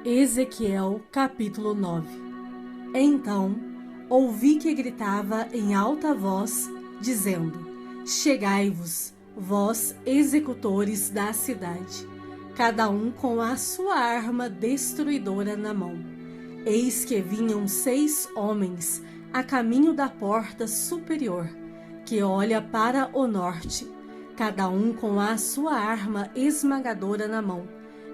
Ezequiel capítulo 9. Então ouvi que gritava em alta voz, dizendo: Chegai-vos, vós executores da cidade, cada um com a sua arma destruidora na mão. Eis que vinham 6 homens a caminho da porta superior, que olha para o norte, cada um com a sua arma esmagadora na mão,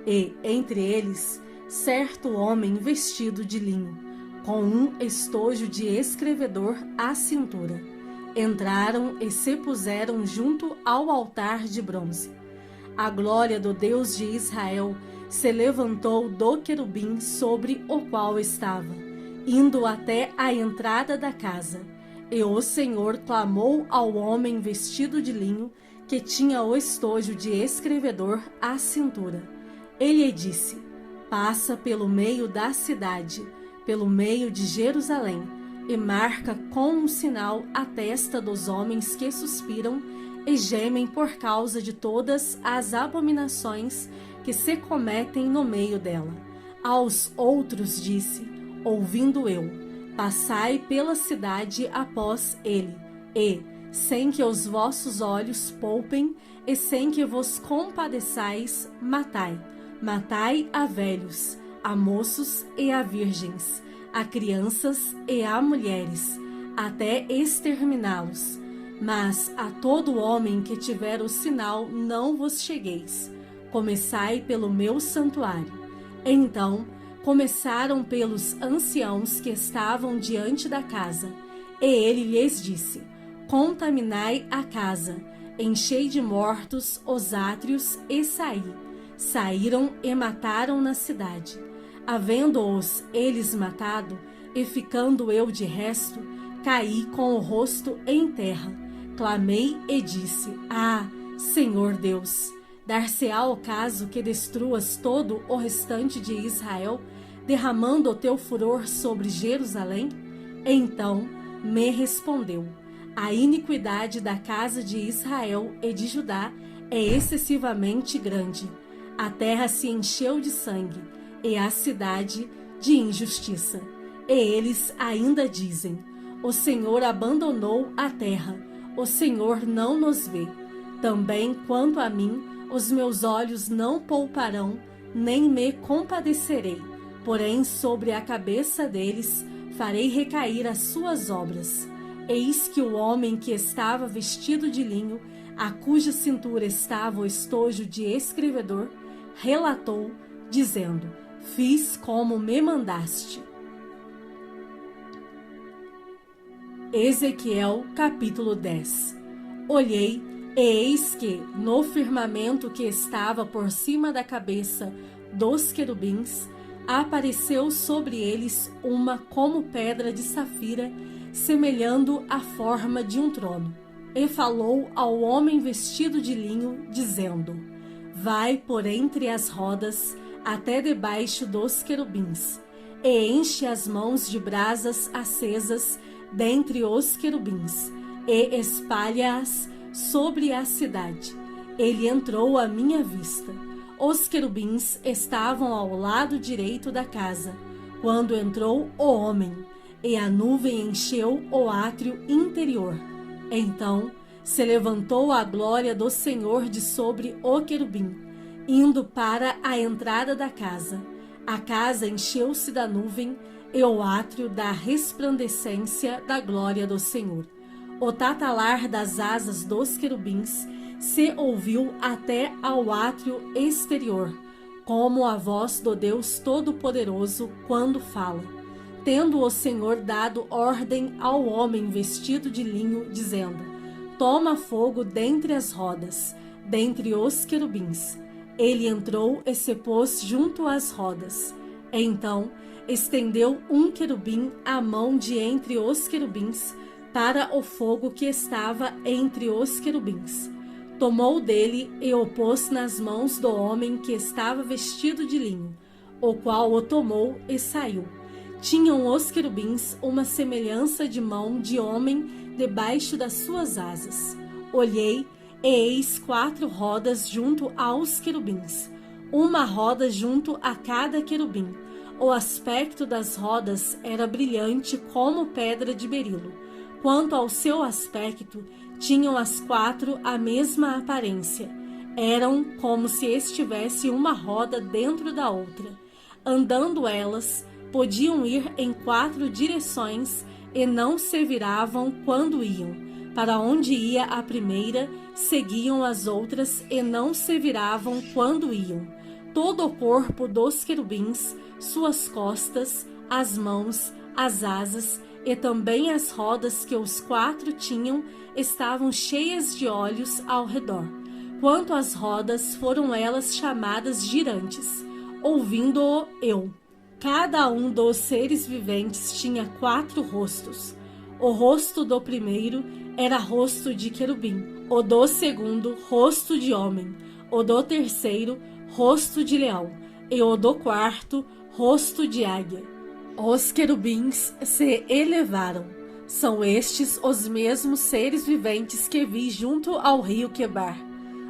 e, entre eles, certo homem vestido de linho, com um estojo de escrevedor à cintura. Entraram e se puseram junto ao altar de bronze. A glória do Deus de Israel se levantou do querubim sobre o qual estava, indo até a entrada da casa. E o Senhor clamou ao homem vestido de linho, que tinha o estojo de escrevedor à cintura. Ele disse: Passa pelo meio da cidade, pelo meio de Jerusalém, e marca com um sinal a testa dos homens que suspiram e gemem por causa de todas as abominações que se cometem no meio dela. Aos outros disse, ouvindo eu: Passai pela cidade após ele, e, sem que os vossos olhos poupem, e sem que vos compadeçais, matai. Matai a velhos, a moços e a virgens, a crianças e a mulheres, até exterminá-los. Mas a todo homem que tiver o sinal não vos chegueis. Começai pelo meu santuário. Então começaram pelos anciãos que estavam diante da casa. E ele lhes disse: Contaminai a casa, enchei de mortos os átrios e saí. Saíram e mataram na cidade. Havendo-os eles matado, e ficando eu de resto, caí com o rosto em terra. Clamei e disse: Ah, Senhor Deus, dar-se-á o caso que destruas todo o restante de Israel, derramando o teu furor sobre Jerusalém? Então me respondeu: A iniquidade da casa de Israel e de Judá é excessivamente grande. A terra se encheu de sangue, e a cidade de injustiça. E eles ainda dizem: O Senhor abandonou a terra, o Senhor não nos vê. Também quanto a mim, os meus olhos não pouparão, nem me compadecerei. Porém, sobre a cabeça deles farei recair as suas obras. Eis que o homem que estava vestido de linho, a cuja cintura estava o estojo de escrevedor, relatou, dizendo: Fiz como me mandaste. Ezequiel capítulo 10. Olhei, e eis que, no firmamento que estava por cima da cabeça dos querubins, apareceu sobre eles uma como pedra de safira, semelhando a forma de um trono. E falou ao homem vestido de linho, dizendo: Vai por entre as rodas, até debaixo dos querubins, e enche as mãos de brasas acesas dentre os querubins, e espalha-as sobre a cidade. Ele entrou à minha vista. Os querubins estavam ao lado direito da casa, quando entrou o homem, e a nuvem encheu o átrio interior. Então se levantou a glória do Senhor de sobre o querubim, indo para a entrada da casa. A casa encheu-se da nuvem, e o átrio da resplandecência da glória do Senhor. O tatalar das asas dos querubins se ouviu até ao átrio exterior, como a voz do Deus Todo-Poderoso quando fala, tendo o Senhor dado ordem ao homem vestido de linho, dizendo: Toma fogo dentre as rodas, dentre os querubins. Ele entrou e se pôs junto às rodas. Então estendeu um querubim a mão de entre os querubins para o fogo que estava entre os querubins. Tomou dele e o pôs nas mãos do homem que estava vestido de linho, o qual o tomou e saiu. Tinham os querubins uma semelhança de mão de homem debaixo das suas asas. Olhei, e eis 4 rodas junto aos querubins, uma roda junto a cada querubim. O aspecto das rodas era brilhante como pedra de berilo. Quanto ao seu aspecto, tinham as 4 a mesma aparência. Eram como se estivesse uma roda dentro da outra. Andando elas, podiam ir em 4 direções e não se viravam quando iam. Para onde ia a primeira, seguiam as outras e não se viravam quando iam. Todo o corpo dos querubins, suas costas, as mãos, as asas e também as rodas que os 4 tinham, estavam cheias de olhos ao redor. Quanto às rodas, foram elas chamadas girantes. Ouvindo-o eu, cada um dos seres viventes tinha 4 rostos. O rosto do primeiro era rosto de querubim, o do segundo, rosto de homem, o do terceiro, rosto de leão, e o do quarto, rosto de águia. Os querubins se elevaram. São estes os mesmos seres viventes que vi junto ao rio Quebar.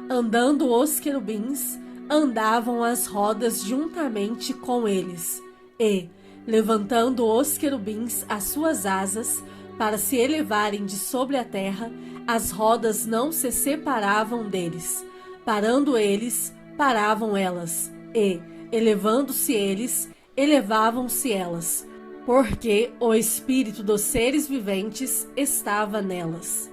Andando os querubins, andavam as rodas juntamente com eles, e, levantando os querubins as suas asas, para se elevarem de sobre a terra, as rodas não se separavam deles. Parando eles, paravam elas, e, elevando-se eles, elevavam-se elas, porque o espírito dos seres viventes estava nelas.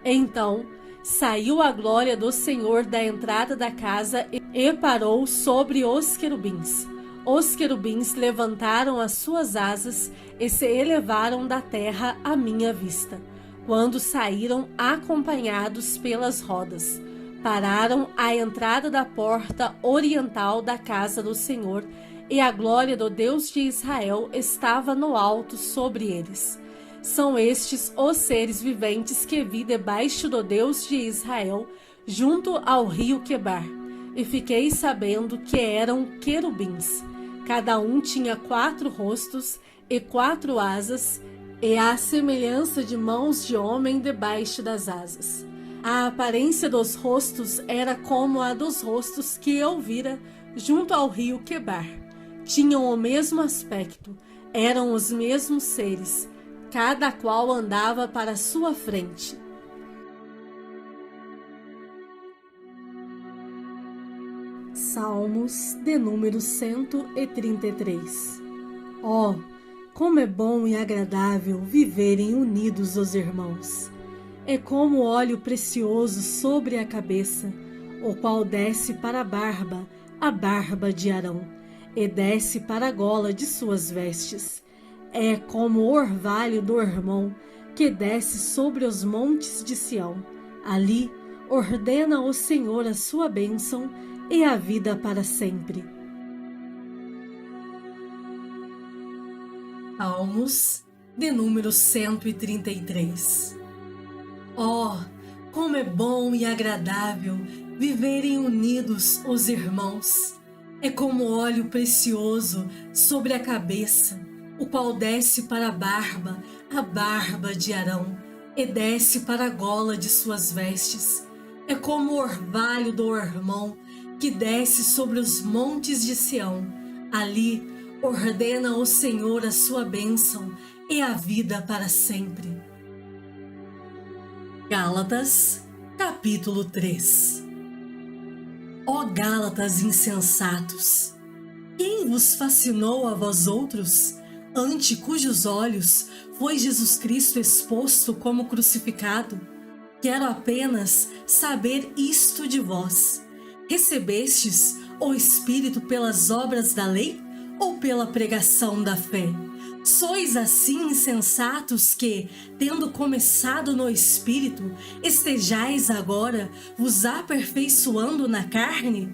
Então, saiu a glória do Senhor da entrada da casa e parou sobre os querubins. Os querubins levantaram as suas asas e se elevaram da terra à minha vista, quando saíram acompanhados pelas rodas. Pararam à entrada da porta oriental da casa do Senhor, e a glória do Deus de Israel estava no alto sobre eles. São estes os seres viventes que vi debaixo do Deus de Israel, junto ao rio Quebar, e fiquei sabendo que eram querubins. Cada um tinha 4 rostos e 4 asas, e a semelhança de mãos de homem debaixo das asas. A aparência dos rostos era como a dos rostos que eu vira junto ao rio Quebar. Tinham o mesmo aspecto, eram os mesmos seres, cada qual andava para sua frente. Salmos de número 133. Oh, como é bom e agradável viverem unidos os irmãos! É como óleo precioso sobre a cabeça, o qual desce para a barba de Arão, e desce para a gola de suas vestes. É como o orvalho do irmão, que desce sobre os montes de Sião. Ali ordena o Senhor a sua bênção e a vida para sempre. Salmos de número 133. Oh, como é bom e agradável viverem unidos os irmãos! É como óleo precioso sobre a cabeça, o qual desce para a barba de Arão, e desce para a gola de suas vestes. É como o orvalho do irmão, que desce sobre os montes de Sião. Ali ordena o Senhor a sua bênção e a vida para sempre. Gálatas, capítulo 3. Ó Gálatas insensatos! Quem vos fascinou a vós outros, ante cujos olhos foi Jesus Cristo exposto como crucificado? Quero apenas saber isto de vós: recebestes o Espírito pelas obras da lei ou pela pregação da fé? Sois assim insensatos que, tendo começado no Espírito, estejais agora vos aperfeiçoando na carne?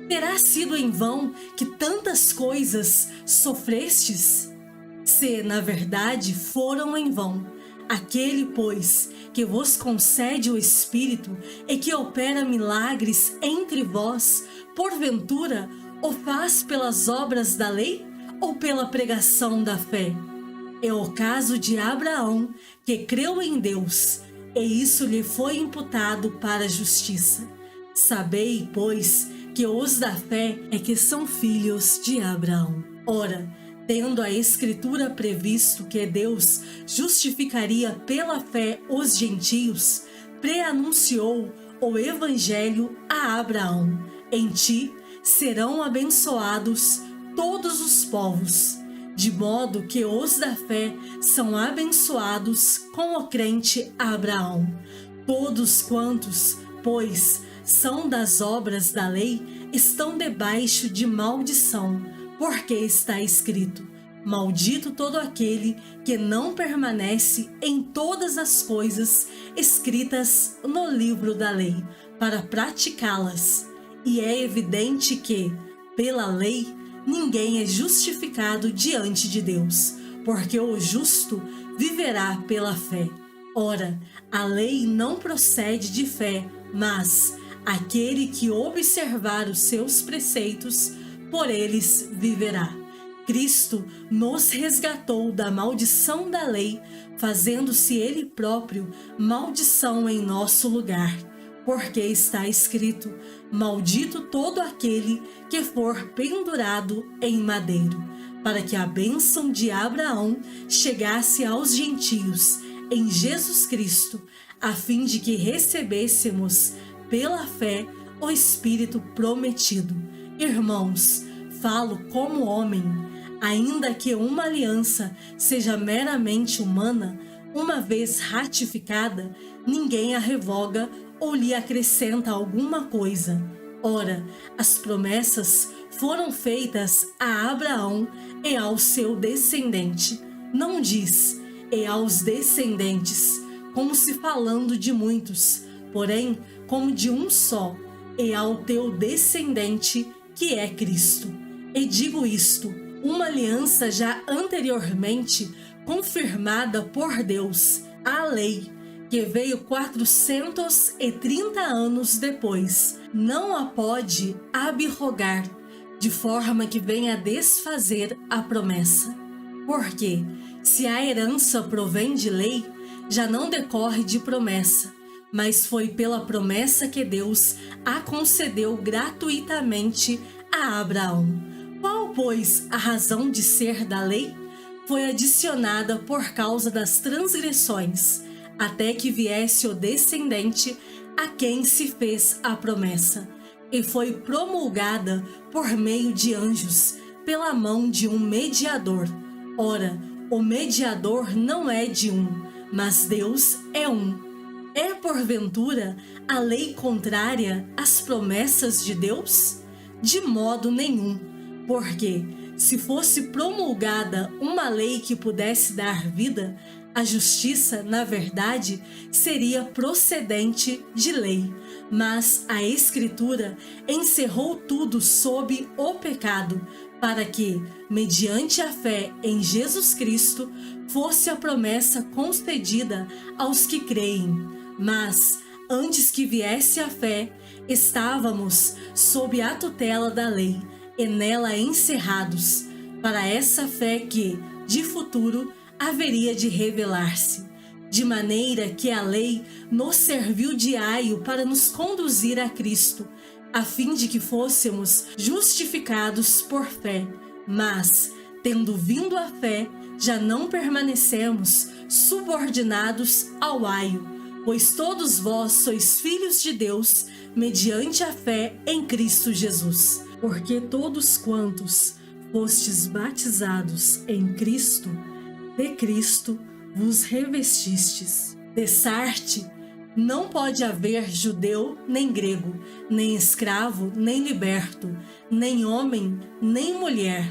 Terá sido em vão que tantas coisas sofrestes? Se, na verdade, foram em vão, aquele, pois, que vos concede o Espírito e que opera milagres entre vós, porventura, o faz pelas obras da lei ou pela pregação da fé? É o caso de Abraão, que creu em Deus, e isso lhe foi imputado para a justiça. Sabei, pois, porque os da fé é que são filhos de Abraão. Ora, tendo a Escritura previsto que Deus justificaria pela fé os gentios, preanunciou o Evangelho a Abraão: em ti serão abençoados todos os povos, de modo que os da fé são abençoados com o crente Abraão. Todos quantos, pois, são das obras da lei, estão debaixo de maldição, porque está escrito: maldito todo aquele que não permanece em todas as coisas escritas no livro da lei, para praticá-las. E é evidente que, pela lei, ninguém é justificado diante de Deus, porque o justo viverá pela fé. Ora, a lei não procede de fé, mas aquele que observar os seus preceitos, por eles viverá. Cristo nos resgatou da maldição da lei, fazendo-se Ele próprio maldição em nosso lugar. Porque está escrito: maldito todo aquele que for pendurado em madeiro, para que a bênção de Abraão chegasse aos gentios em Jesus Cristo, a fim de que recebêssemos pela fé o Espírito prometido. Irmãos, falo como homem, ainda que uma aliança seja meramente humana, uma vez ratificada, ninguém a revoga ou lhe acrescenta alguma coisa. Ora, as promessas foram feitas a Abraão e ao seu descendente. Não diz e aos descendentes, como se falando de muitos, porém como de um só, e ao teu descendente, que é Cristo. E digo isto: uma aliança já anteriormente confirmada por Deus, a lei, que veio 430 anos depois, não a pode abrogar, de forma que venha desfazer a promessa. Porque, se a herança provém de lei, já não decorre de promessa, mas foi pela promessa que Deus a concedeu gratuitamente a Abraão. Qual, pois, a razão de ser da lei? Foi adicionada por causa das transgressões, até que viesse o descendente a quem se fez a promessa, e foi promulgada por meio de anjos, pela mão de um mediador. Ora, o mediador não é de um, mas Deus é um. É, porventura, a lei contrária às promessas de Deus? De modo nenhum, porque, se fosse promulgada uma lei que pudesse dar vida, a justiça, na verdade, seria procedente de lei. Mas a Escritura encerrou tudo sob o pecado, para que, mediante a fé em Jesus Cristo, fosse a promessa concedida aos que creem. Mas, antes que viesse a fé, estávamos sob a tutela da lei, e nela encerrados, para essa fé que, de futuro, haveria de revelar-se, de maneira que a lei nos serviu de aio para nos conduzir a Cristo, a fim de que fôssemos justificados por fé. Mas, tendo vindo a fé, já não permanecemos subordinados ao aio, pois todos vós sois filhos de Deus, mediante a fé em Cristo Jesus. Porque todos quantos fostes batizados em Cristo, de Cristo vos revestistes. Dessarte, não pode haver judeu nem grego, nem escravo nem liberto, nem homem nem mulher,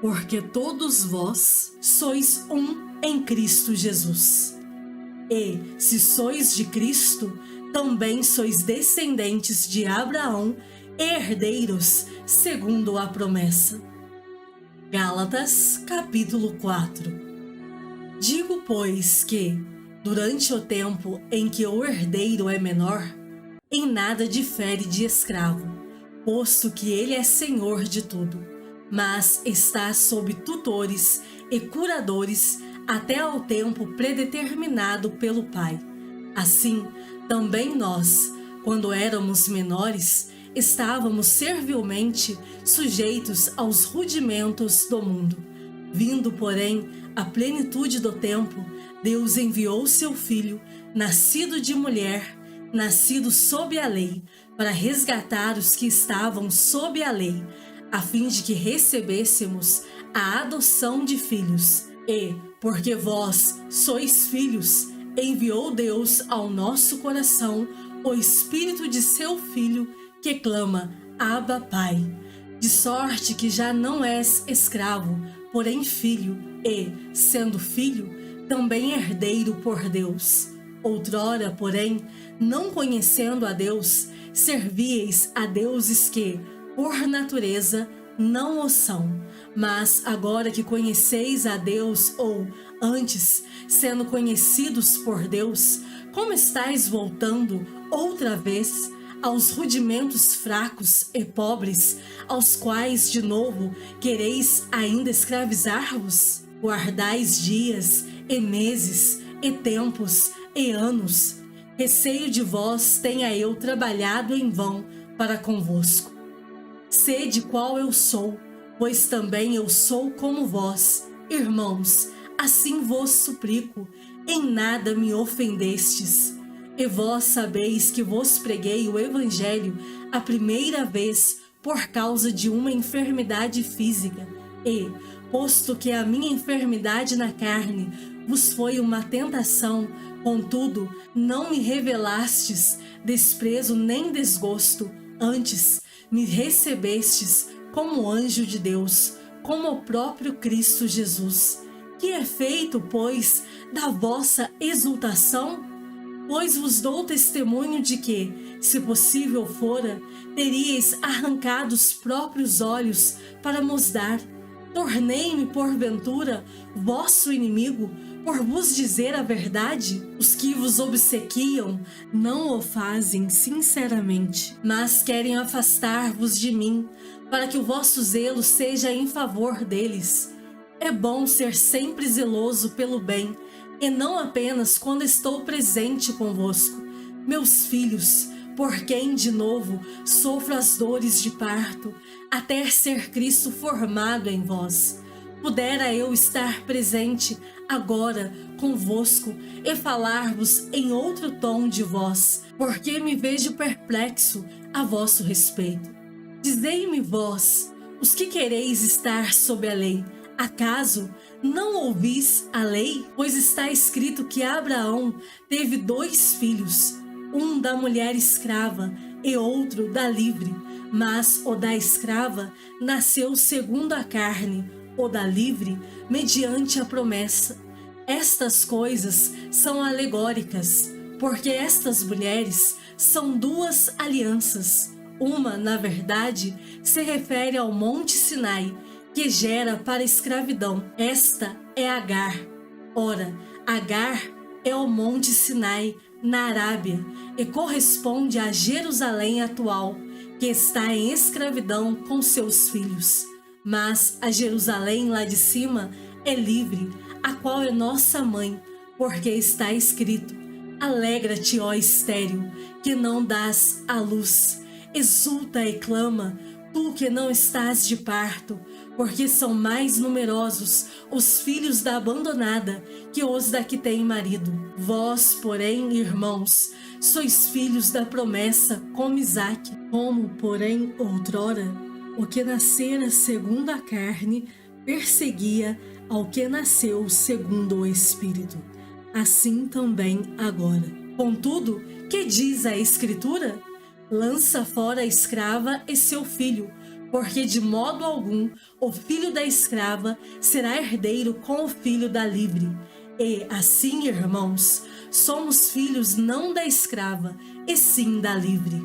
porque todos vós sois um em Cristo Jesus. E, se sois de Cristo, também sois descendentes de Abraão e herdeiros segundo a promessa. Gálatas, capítulo 4. Digo, pois, que, durante o tempo em que o herdeiro é menor, em nada difere de escravo, posto que ele é senhor de tudo, mas está sob tutores e curadores até ao tempo predeterminado pelo Pai. Assim, também nós, quando éramos menores, estávamos servilmente sujeitos aos rudimentos do mundo. Vindo, porém, à plenitude do tempo, Deus enviou seu Filho, nascido de mulher, nascido sob a lei, para resgatar os que estavam sob a lei, a fim de que recebêssemos a adoção de filhos. E, porque vós sois filhos, enviou Deus ao nosso coração o Espírito de seu Filho, que clama, Abba, Pai. De sorte que já não és escravo, porém filho, e, sendo filho, também herdeiro por Deus. Outrora, porém, não conhecendo a Deus, servíeis a deuses que, por natureza, não o são. Mas agora que conheceis a Deus, ou, antes, sendo conhecidos por Deus, como estáis voltando, outra vez, aos rudimentos fracos e pobres, aos quais, de novo, quereis ainda escravizar-vos? Guardais dias, e meses, e tempos, e anos. Receio de vós tenha eu trabalhado em vão para convosco. Sede qual eu sou, pois também eu sou como vós. Irmãos, assim vos suplico, em nada me ofendestes. E vós sabeis que vos preguei o Evangelho a primeira vez por causa de uma enfermidade física. E, posto que a minha enfermidade na carne vos foi uma tentação, contudo, não me revelastes desprezo nem desgosto, antes me recebestes como anjo de Deus, como o próprio Cristo Jesus. Que é feito, pois, da vossa exultação? Pois vos dou testemunho de que, se possível fora, teríeis arrancado os próprios olhos para mos dar. Tornei-me, porventura, vosso inimigo, por vos dizer a verdade? Os que vos obsequiam não o fazem sinceramente, mas querem afastar-vos de mim, para que o vosso zelo seja em favor deles. É bom ser sempre zeloso pelo bem, e não apenas quando estou presente convosco, meus filhos, por quem, de novo, sofro as dores de parto, até ser Cristo formado em vós. Pudera eu estar presente agora convosco e falar-vos em outro tom de voz, porque me vejo perplexo a vosso respeito. Dizei-me vós, os que quereis estar sob a lei, acaso não ouvis a lei? Pois está escrito que Abraão teve 2 filhos, um da mulher escrava e outro da livre, mas o da escrava nasceu segundo a carne, o da livre mediante a promessa. Estas coisas são alegóricas, porque estas mulheres são 2 alianças. Uma, na verdade, se refere ao Monte Sinai, que gera para a escravidão. Esta é Agar. Ora, Agar é o Monte Sinai, na Arábia, e corresponde a Jerusalém atual, que está em escravidão com seus filhos. Mas a Jerusalém lá de cima é livre, a qual é nossa mãe, porque está escrito: alegra-te, ó estéril, que não dás à luz. Exulta e clama, tu que não estás de parto, porque são mais numerosos os filhos da abandonada que os da que tem marido. Vós, porém, irmãos, sois filhos da promessa como Isaque. Como, porém, outrora, o que nascera segundo a carne perseguia ao que nasceu segundo o Espírito. Assim também agora. Contudo, que diz a Escritura? Lança fora a escrava e seu filho, porque de modo algum o filho da escrava será herdeiro com o filho da livre. E assim, irmãos, somos filhos não da escrava, e sim da livre.